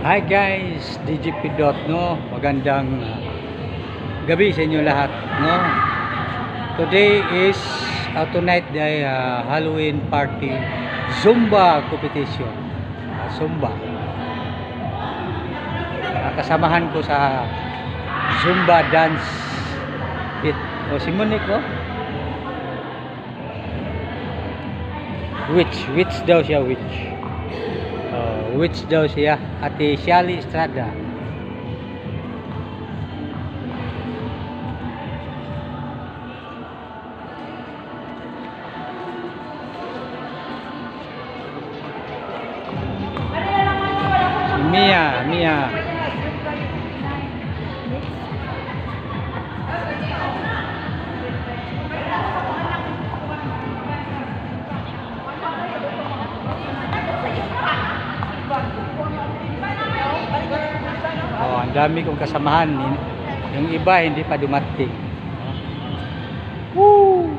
Hi guys, DGP Dot, no? Magandang gabi sa inyo lahat, no? Today is tonight day Halloween party Zumba competition. Zumba. Kasamahan ko sa Zumba dance pit. O si Monique, no? Which daw siya, which daw siya, Ate Shally Estrada. Mia. Ang dami kong kasamahan. Yung iba hindi pa dumating. Woo!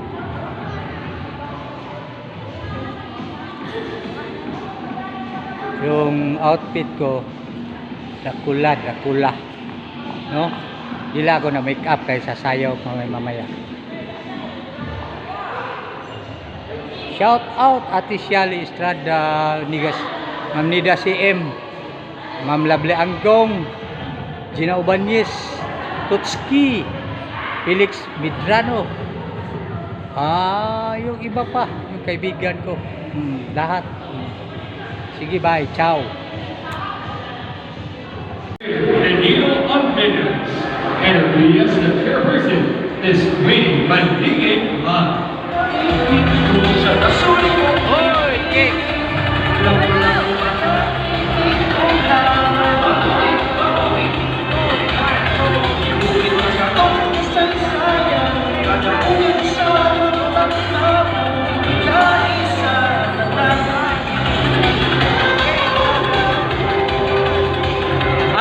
Yung outfit ko Dracula, no? Dila ko na make up kay sasayaw mamaya. Shout out Ate Shally Estrada, Ma'am Nida CM, Ma'am Lovely Anggong, Gina Ubanyes, Tutski, Felix Midrano. Yung iba pa, yung kaibigan ko, lahat. Sige, bye, ciao. Danilo Almenas, and yes, the chairperson is Wayne Mandigay Ma. Sa kasulit mo, Hoy, King!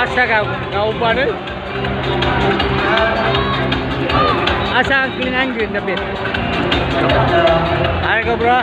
Asa ka kauban eh? Asa ang kinangin na bit? Ay ka bro?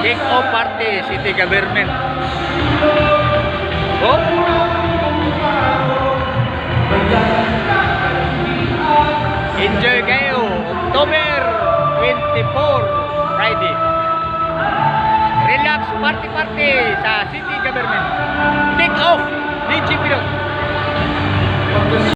Kick off party city government. Oh. Enjoy kayo October 24 Friday. Relax party sa city government. Kick off DGP.